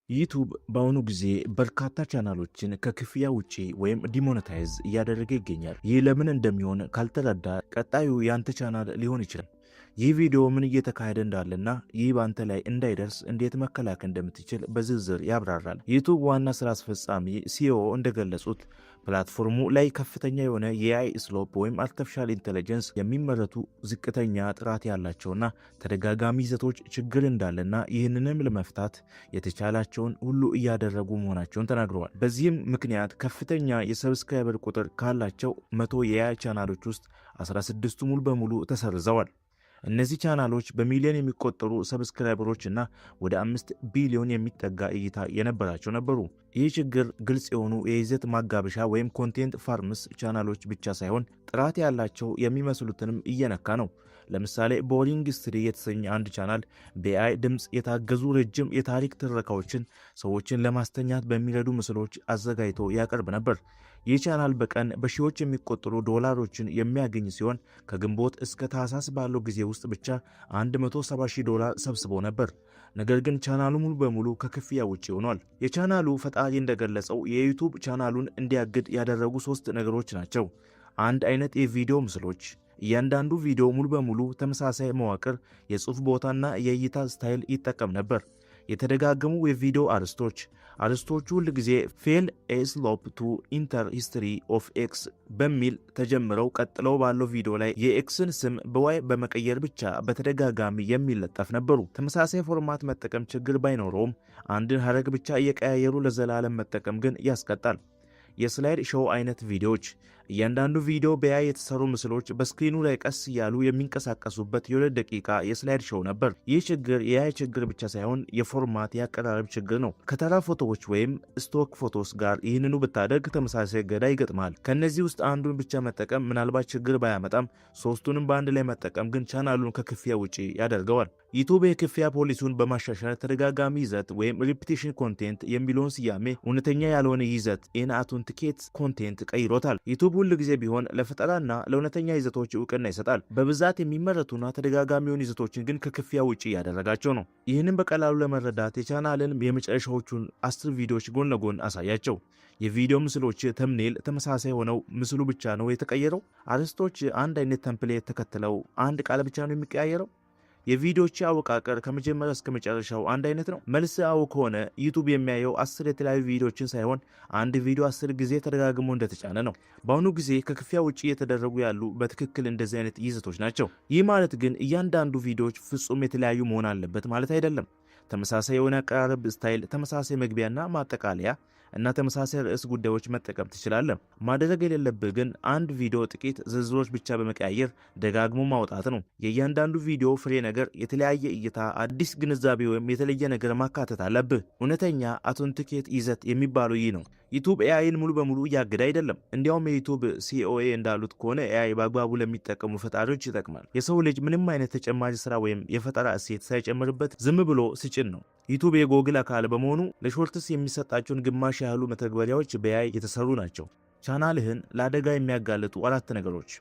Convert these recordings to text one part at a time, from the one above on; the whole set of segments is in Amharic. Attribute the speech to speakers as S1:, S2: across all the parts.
S1: ዩቲዩብ በአሁኑ ጊዜ በርካታ ቻናሎችን ከክፍያ ውጪ ወይም ዲሞኔታይዝ እያደረገ ይገኛል። ይህ ለምን እንደሚሆን ካልተረዳ ቀጣዩ ያንተ ቻናል ሊሆን ይችላል። ይህ ቪዲዮ ምን እየተካሄደ እንዳለና ይህ ባንተ ላይ እንዳይደርስ እንዴት መከላከል እንደምትችል በዝርዝር ያብራራል። ዩቲዩብ ዋና ስራ አስፈጻሚ ሲኦ እንደገለጹት ፕላትፎርሙ ላይ ከፍተኛ የሆነ የኤአይ ስሎፕ ወይም አርቲፊሻል ኢንተለጀንስ የሚመረቱ ዝቅተኛ ጥራት ያላቸውና ተደጋጋሚ ይዘቶች ችግር እንዳለና ይህንንም ለመፍታት የተቻላቸውን ሁሉ እያደረጉ መሆናቸውን ተናግረዋል። በዚህም ምክንያት ከፍተኛ የሰብስክራይበር ቁጥር ካላቸው 100 የኤአይ ቻናሎች ውስጥ 16ቱ ሙሉ በሙሉ ተሰርዘዋል። እነዚህ ቻናሎች በሚሊዮን የሚቆጠሩ ሰብስክራይበሮች እና ወደ 5 ቢሊዮን የሚጠጋ እይታ የነበራቸው ነበሩ። ይህ ችግር ግልጽ የሆኑ የይዘት ማጋበሻ ወይም ኮንቴንት ፋርምስ ቻናሎች ብቻ ሳይሆን ጥራት ያላቸው የሚመስሉትንም እየነካ ነው። ለምሳሌ ቦሪንግ ስትሪ የተሰኘ አንድ ቻናል በኤአይ ድምፅ የታገዙ ረጅም የታሪክ ትረካዎችን ሰዎችን ለማስተኛት በሚረዱ ምስሎች አዘጋጅቶ ያቀርብ ነበር። ይህ ቻናል በቀን በሺዎች የሚቆጠሩ ዶላሮችን የሚያገኝ ሲሆን ከግንቦት እስከ ታህሳስ ባለው ጊዜ ውስጥ ብቻ $170,000 ሰብስቦ ነበር። ነገር ግን ቻናሉ ሙሉ በሙሉ ከክፍያ ውጪ ሆኗል። የቻናሉ ፈጣሪ እንደገለጸው የዩቲዩብ ቻናሉን እንዲያግድ ያደረጉ 3 ነገሮች ናቸው። አንድ አይነት የቪዲዮ ምስሎች፣ እያንዳንዱ ቪዲዮ ሙሉ በሙሉ ተመሳሳይ መዋቅር፣ የጽሑፍ ቦታና የእይታ ስታይል ይጠቀም ነበር። የተደጋገሙ የቪዲዮ አርስቶቹ ሁል ጊዜ ፌል ኤ ስሎፕ ቱ ኢንተር ሂስትሪ ኦፍ ኤክስ በሚል ተጀምረው ቀጥለው ባለው ቪዲዮ ላይ የኤክስን ስም በዋይ በመቀየር ብቻ በተደጋጋሚ የሚለጠፍ ነበሩ። ተመሳሳይ ፎርማት መጠቀም ችግር ባይኖረውም አንድን ሐረግ ብቻ እየቀያየሩ ለዘላለም መጠቀም ግን ያስቀጣል። የስላይድ ሾው አይነት ቪዲዮዎች፣ እያንዳንዱ ቪዲዮ በኤአይ የተሰሩ ምስሎች በስክሪኑ ላይ ቀስ እያሉ የሚንቀሳቀሱበት የ2 ደቂቃ የስላይድ ሾው ነበር። ይህ ችግር የኤአይ ችግር ብቻ ሳይሆን የፎርማት የአቀራረብ ችግር ነው። ከተራ ፎቶዎች ወይም ስቶክ ፎቶስ ጋር ይህንኑ ብታደርግ ተመሳሳይ ገዳ ይገጥማል። ከነዚህ ውስጥ አንዱን ብቻ መጠቀም ምናልባት ችግር ባያመጣም 3ቱንም በአንድ ላይ መጠቀም ግን ቻናሉን ከክፍያ ውጪ ያደርገዋል። ዩቲዩብ የክፍያ ፖሊሲውን በማሻሻል ተደጋጋሚ ይዘት ወይም ሪፒቲሽን ኮንቴንት የሚለውን ስያሜ እውነተኛ ያልሆነ ይዘት ኢንአውተንቲኬት ኮንቴንት ቀይሮታል። ዩቲዩብ ሁል ጊዜ ቢሆን ለፈጠራና ለእውነተኛ ይዘቶች እውቅና ይሰጣል። በብዛት የሚመረቱና ተደጋጋሚውን ይዘቶችን ግን ከክፍያ ውጪ ያደረጋቸው ነው። ይህንን በቀላሉ ለመረዳት የቻናልን የመጨረሻዎቹን 10 ቪዲዮዎች ጎን ለጎን አሳያቸው። የቪዲዮ ምስሎች ተምኔል ተመሳሳይ ሆነው ምስሉ ብቻ ነው የተቀየረው? አርዕስቶች አንድ አይነት ተምፕሌት ተከትለው አንድ ቃል ብቻ ነው የሚቀያየረው? የቪዲዮዎች አወቃቀር ከመጀመሪያ እስከ መጨረሻው አንድ አይነት ነው? መልስ አዎ ከሆነ ዩቲዩብ የሚያየው 10 የተለያዩ ቪዲዮዎችን ሳይሆን አንድ ቪዲዮ 10 ጊዜ ተደጋግሞ እንደተጫነ ነው። በአሁኑ ጊዜ ከክፍያ ውጪ የተደረጉ ያሉ በትክክል እንደዚህ አይነት ይዘቶች ናቸው። ይህ ማለት ግን እያንዳንዱ ቪዲዮዎች ፍጹም የተለያዩ መሆን አለበት ማለት አይደለም። ተመሳሳይ የሆነ አቀራረብ ስታይል፣ ተመሳሳይ መግቢያና ማጠቃለያ እና ተመሳሳይ ርዕስ ጉዳዮች መጠቀም ትችላለህ። ማድረግ የሌለብህ ግን አንድ ቪዲዮ ጥቂት ዝርዝሮች ብቻ በመቀያየር ደጋግሞ ማውጣት ነው። የእያንዳንዱ ቪዲዮ ፍሬ ነገር፣ የተለያየ እይታ፣ አዲስ ግንዛቤ ወይም የተለየ ነገር ማካተት አለብህ። እውነተኛ አውተንቲኬት ይዘት የሚባለው ይህ ነው። ዩቲዩብ ኤአይን ሙሉ በሙሉ እያገደ አይደለም። እንዲያውም የዩቲዩብ ሲኦኤ እንዳሉት ከሆነ ኤአይ በአግባቡ ለሚጠቀሙ ፈጣሪዎች ይጠቅማል። የሰው ልጅ ምንም አይነት ተጨማሪ ስራ ወይም የፈጠራ እሴት ሳይጨምርበት ዝም ብሎ ሲጭን ነው። ዩቲዩብ የጎግል አካል በመሆኑ ለሾርትስ የሚሰጣቸውን ግማሽ ያህሉ መተግበሪያዎች በኤአይ የተሰሩ ናቸው። ቻናልህን ለአደጋ የሚያጋልጡ 4 ነገሮች።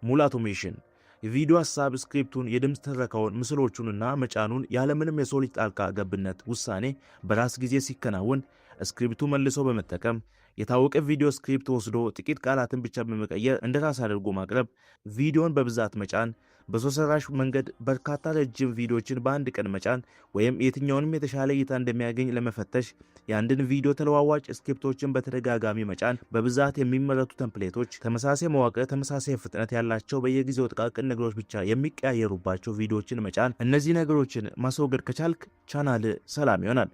S1: ሙሉ አውቶሜሽን፣ የቪዲዮ ሀሳብ ስክሪፕቱን፣ የድምፅ ትረካውን፣ ምስሎቹንና መጫኑን ያለምንም የሰው ልጅ ጣልቃ ገብነት ውሳኔ በራስ ጊዜ ሲከናወን ስክሪፕቱ መልሶ በመጠቀም የታወቀ ቪዲዮ ስክሪፕት ወስዶ ጥቂት ቃላትን ብቻ በመቀየር እንደ ራስ አድርጎ ማቅረብ፣ ቪዲዮን በብዛት መጫን፣ በሰው ሰራሽ መንገድ በርካታ ረጅም ቪዲዮችን በአንድ ቀን መጫን ወይም የትኛውንም የተሻለ እይታ እንደሚያገኝ ለመፈተሽ የአንድን ቪዲዮ ተለዋዋጭ ስክሪፕቶችን በተደጋጋሚ መጫን፣ በብዛት የሚመረቱ ተምፕሌቶች፣ ተመሳሳይ መዋቅር፣ ተመሳሳይ ፍጥነት ያላቸው በየጊዜው ጥቃቅን ነገሮች ብቻ የሚቀያየሩባቸው ቪዲዮችን መጫን። እነዚህ ነገሮችን ማስወገድ ከቻልክ ቻናል ሰላም ይሆናል።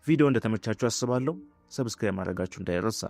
S1: ቪዲዮ እንደተመቻችሁ አስባለሁ። ሰብስክራይብ ማድረጋችሁ እንዳይረሳ።